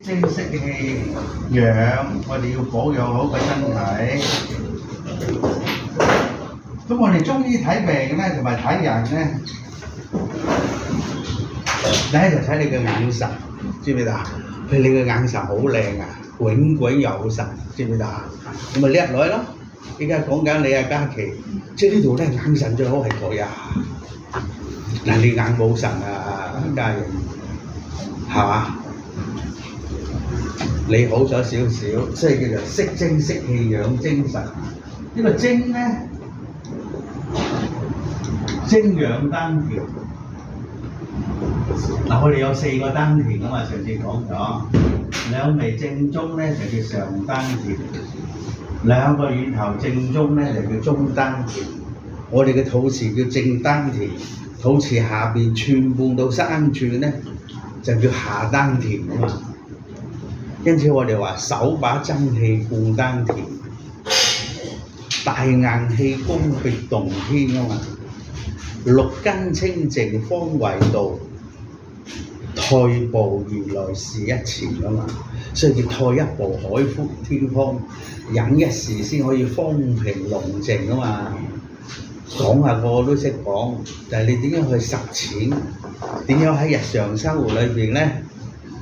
精息氣養，我哋要保養好個身體。咁我哋中醫睇病咧，同埋睇人咧，第一就睇你嘅眼神，知唔知啊？你嘅眼神好靚啊，炯炯有神，知唔知啊？咁咪叻女咯。依家講緊你阿嘉琪，即係呢度咧眼神最好係佢啊！嗱，你眼冇神啊，嘉瑩，係嘛？你好咗少少，所以叫做息精息氣養精神。呢個精咧，精養丹田。嗱，我哋有4個丹田啊嘛，上次講咗，兩眉正中咧就叫上丹田，兩個乳頭正中咧就叫中丹田，我哋嘅肚臍叫正丹田，肚臍下邊寸半到3寸咧就叫下丹田啊嘛。因此我哋話手把真氣貫丹田，大硬氣功別動天啊嘛。六根清淨方為道，退步而來是一前啊嘛。所以叫退一步海闊天空，忍一時先可以風平浪靜啊嘛。講下個個都識講，但係你點樣去實踐？點樣喺日常生活裏邊咧，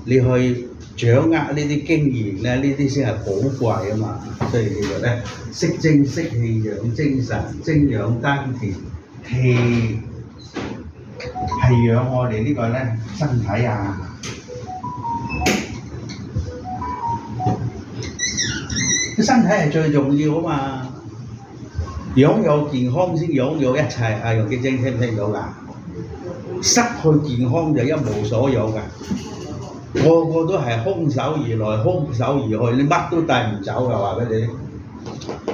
你去掌握呢啲經驗咧，呢啲先係寶貴啊嘛。所以叫做咧，息精息氣養精神，精養丹田，氣係養我哋呢個咧身體啊。身體係最重要啊嘛，擁有健康先擁有一切。啊，楊潔貞聽唔聽到㗎？失去健康就一無所有㗎。個個都係空手而來，空手而去，你乜都帶唔走㗎，話俾你聽。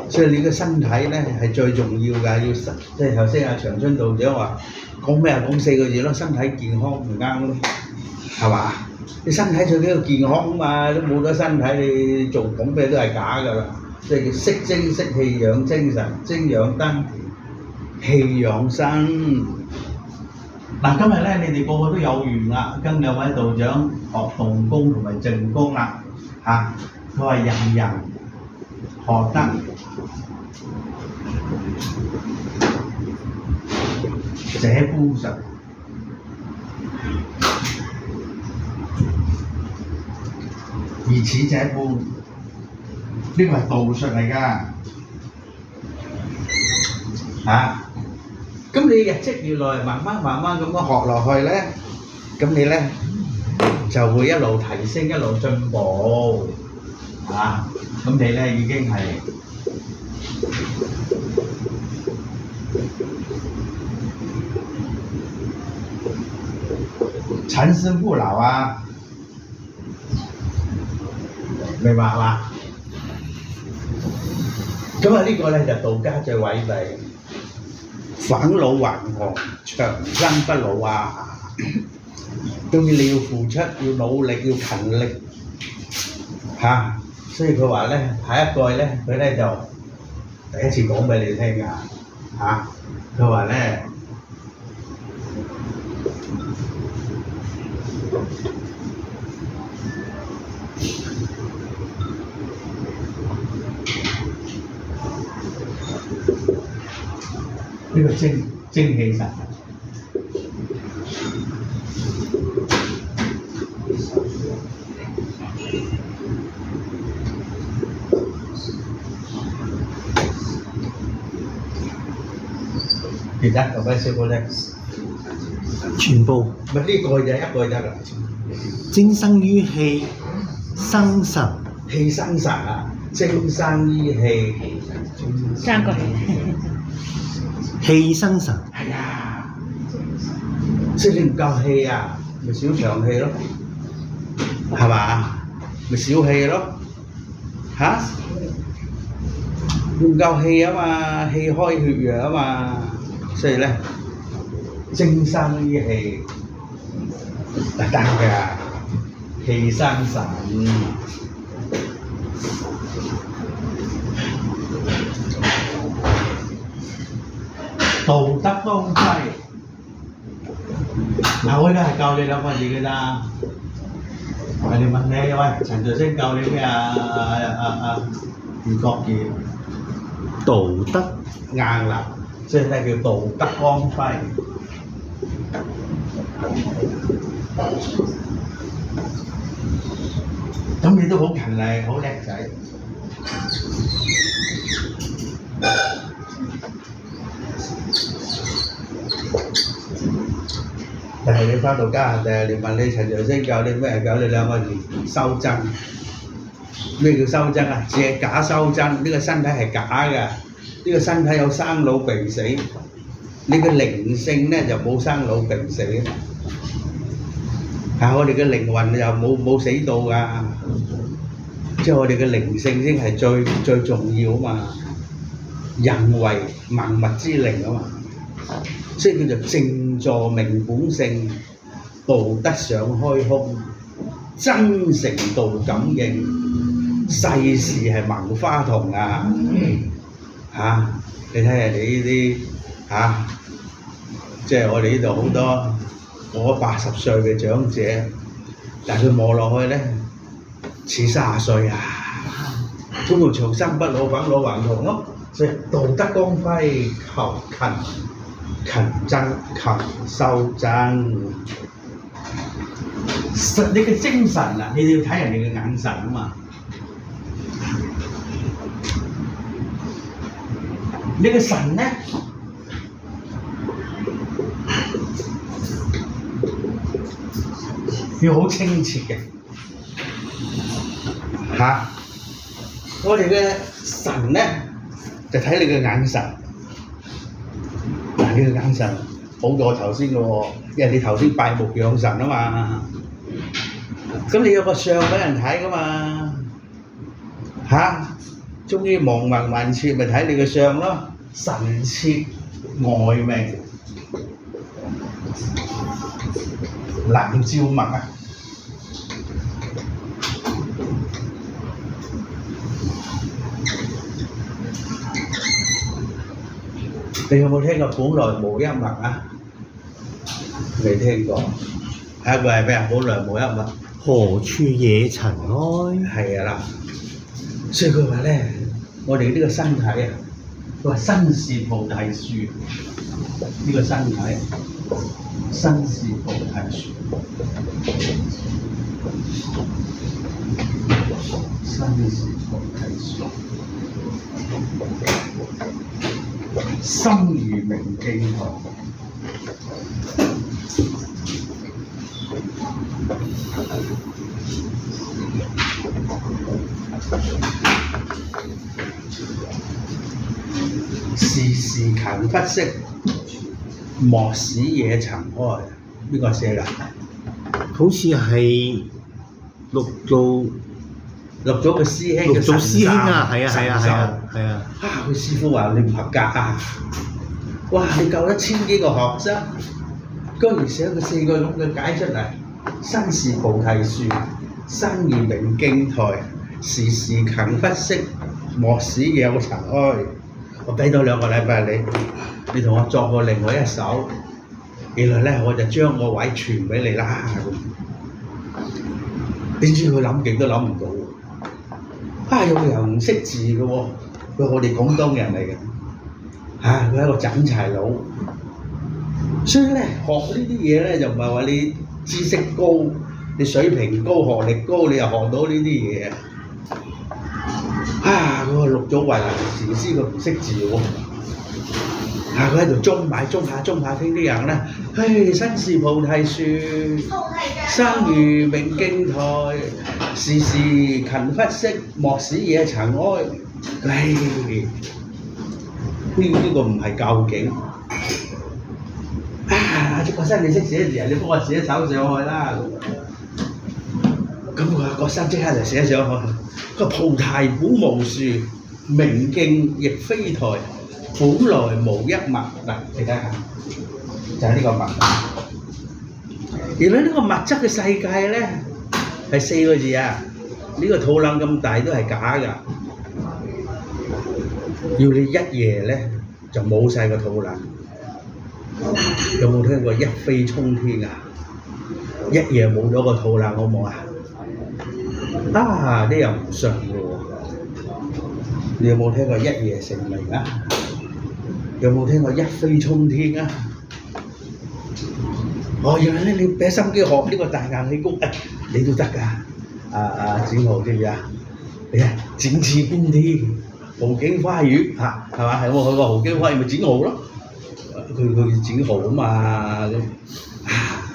所以你個身體咧係最重要㗎，要即係頭先阿長春道長話講咩啊？講4個字咯，身體健康唔啱咯，係嘛？你身體最緊要健康啊嘛，都冇咗身體，你做講咩都係假㗎啦。即係叫息精息氣養精神，精養丹田，氣養身。嗱，今日咧，你哋個個都有緣啦，跟兩位道長學動功同埋靜功啦，嚇！佢話人人學得這般術，而此這般，呢個係道術嚟㗎，嚇！咁你日積月累，慢慢咁樣學落去咧，咁你咧就會一路提升，一路進步，啊！咁你咧已經係長生不老啊！明白嘛？咁啊，呢個咧就道家最偉大。返老還童，長生不老啊！當然你要付出，要努力，要勤力嚇。所以佢話咧，下一代咧，佢咧就第一次講俾你聽㗎嚇。佢話咧，呢個精氣神。其他各位師傅咧，全部咪呢個就一個就得啦。精生於氣，生神。氣生神啊，精生於氣。三個氣。氣生神。係啊，即係你唔夠氣啊，咪少長氣咯，係嘛？咪少氣咯，嚇？唔夠氣啊嘛，氣開血弱啊嘛，所以咧精生於氣係得㗎，氣生神。道德當歸，嗱我而家係教你兩個字嘅咋，你問你喂，陳巨星教你咩袁國傑道德硬啦，即係咩叫道德光輝？咁你都好勤力，好叻仔。但係你翻到家下，第日你問你陳長星教你咩？教你兩個字修真。咩叫修真啊？借假修真，呢個身體係假嘅，呢個身體有生老病死，你嘅靈性咧就冇生老病死。我哋嘅靈魂又冇死到㗎，即係我哋嘅靈性先係最重要啊嘛。人為萬物之靈啊嘛。所以叫做靜坐明本性，道德上開空，真誠道感應，世事係萬花筒啊！你睇下你呢啲即係我哋呢度好多過80歲嘅長者，但係佢望落去咧似30歲啊！都無長生不老，返老還童咯。所以道德光輝，求勤修真。你嘅精神啊，你要睇人哋嘅眼神啊嘛。你嘅神咧，要好清澈嘅我哋嘅神咧就睇你嘅眼神。嗱，你嘅眼神好過我頭先嘅喎，因為你頭先拜目養神啊嘛。咁你有個相俾人睇噶嘛？中意望聞問切咪睇你嘅相咯，神切外明，能照脈啊！你有冇聽過本來無一物啊？未聽過。下一個係咩啊？本來無一物。何處惹塵埃？係啦。所以佢話咧，我哋呢個身體啊，佢話身是菩提樹，呢個身體身是菩提樹，身是菩提樹，心如明鏡台。時時勤拂拭，莫使惹塵埃。邊個寫㗎？好似係六祖嘅師兄嘅六祖師兄啊，係啊，佢師傅話你唔合格啊！哇！你夠1000幾個學生，居然寫個4個咁嘅解出嚟，身是菩提樹，身如明鏡台，時時勤拂拭，莫使惹塵埃。我俾多2個禮拜你同我作過另外一首，原來咧我就將個位傳俾你啦。點知佢諗極都諗唔到，有個人唔識字嘅喎，佢係我哋廣東人嚟嘅，佢係一個整齊佬。所以咧學呢啲嘢咧就唔係話你知識高、你水平高、學歷高，你又學到呢啲嘢。嗰個六祖慧能禪師佢唔識字喎，佢喺度中下聽啲人咧，身是菩提樹，身如明鏡台，時時勤拂拭，莫使惹塵埃。呢個唔係究竟。國生你識寫字啊？你幫我寫手上去啦。咁佢國生即刻就寫上去。個菩提本無樹，明鏡亦非台，本來無一物。嗱，你睇下，就係呢個物。原來呢個物質嘅世界咧係4個字啊！呢個肚腩咁大都係假㗎，要你一夜咧就冇晒個肚腩。有冇聽過一飛沖天啊？一夜冇咗個肚腩好冇啊？啊，你又唔信嘅喎？你有冇聽過一夜成名啊？有冇聽過一飛沖天啊？哦，原來咧你俾心機學呢個大硬氣功，你都得㗎。展豪知唔知啊？你睇展翅邊天，豪景花園嚇，係嘛？有冇去過豪景花園咪展豪咯？佢展豪啊嘛，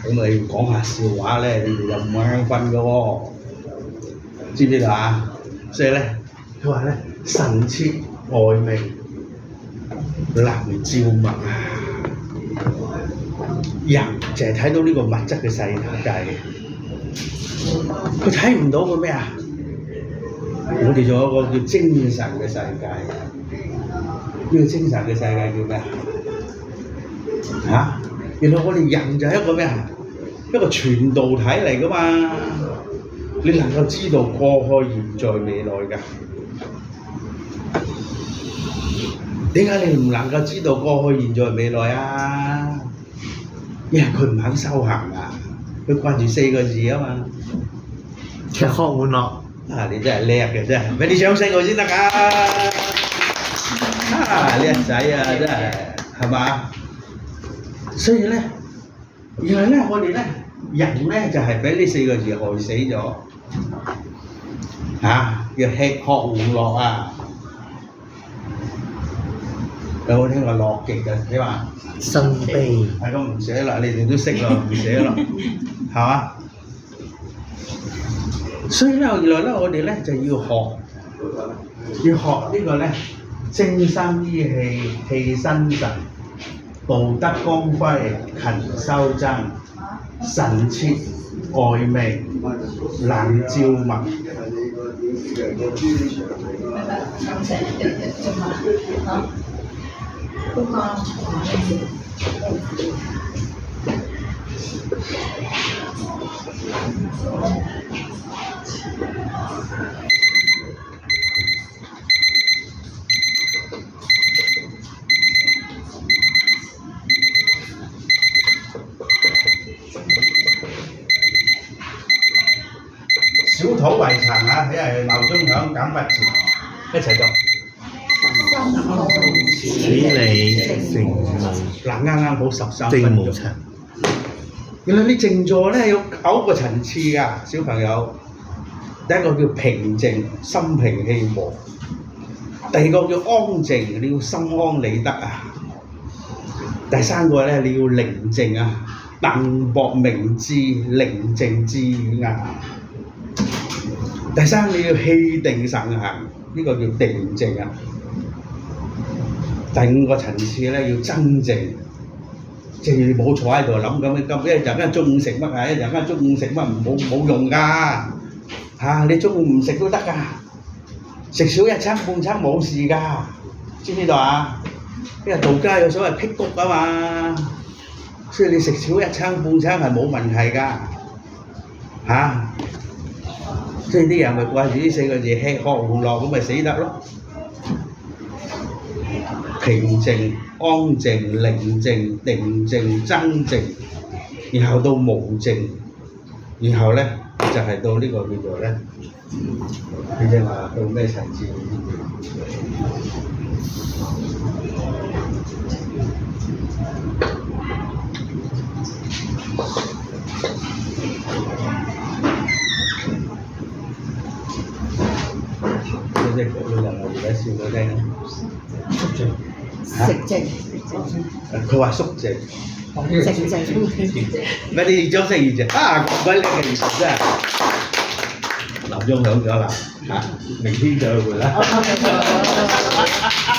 咁你講下笑話咧，你哋又唔眼瞓嘅喎，知唔知道啊？所以咧，佢話咧神切外明，能照物啊！人淨係睇到呢個物質嘅世界嘅，佢睇唔到個咩啊？我哋仲有一個叫精神嘅世界，呢個精神嘅世界叫咩啊？原來我哋人就係一個咩啊？一個傳導體嚟噶嘛，你能夠知道過去、現在、未來㗎。點解你唔能夠知道過去、現在、未來啊？因為佢唔肯修行啊，佢掛住4個字啊嘛。吃喝玩樂。你真係叻嘅真係，俾啲掌聲我先得㗎。叻仔啊，真係係嘛？所以咧，原來咧我哋咧人咧就係俾呢4個字害死咗。要吃喝玩樂啊！有冇聽過樂極嘅？你話生悲。係咁唔寫啦，你哋都識啦，唔寫啦，係嘛？所以咧，原來咧，我哋咧就要學呢個咧精生醫氣，氣生神，道德光輝，勤修真，神切外明，能照物。小土為塵啊！睇下鬧鐘響減八字，一齊讀。此理靜無嗱，啱啱好13分鐘。靜無塵。原來你靜坐咧有9個層次㗎，小朋友。第一個叫平靜，心平氣和；第二個叫安靜，你要心安理得啊；第三個咧你要寧靜啊，淡泊明志，寧靜致雅；第三你要氣定神閒，呢個叫定靜啊；第5個層次咧要真靜。即係你冇坐喺度諗咁，一陣間中午食乜啊？一陣間中午食乜冇用㗎你中午唔食都得㗎，食少1餐半餐冇事㗎，知唔知道啊？因為道家有所謂辟谷啊嘛，所以你食少1餐半餐係冇問題㗎所以啲人咪掛住呢4個字吃喝玩樂咁咪死得咯。平靜、安靜、寧靜、定靜、真靜，然後到無靜，然後咧就係到呢個叫做咧，你正話到咩層次？即係佢人而家笑到聽，食靜，佢話縮靜。食靜。咪你掌聲熱啫！咁鬼叻嘅意思真係。鬧鐘響咗啦，明天再會啦。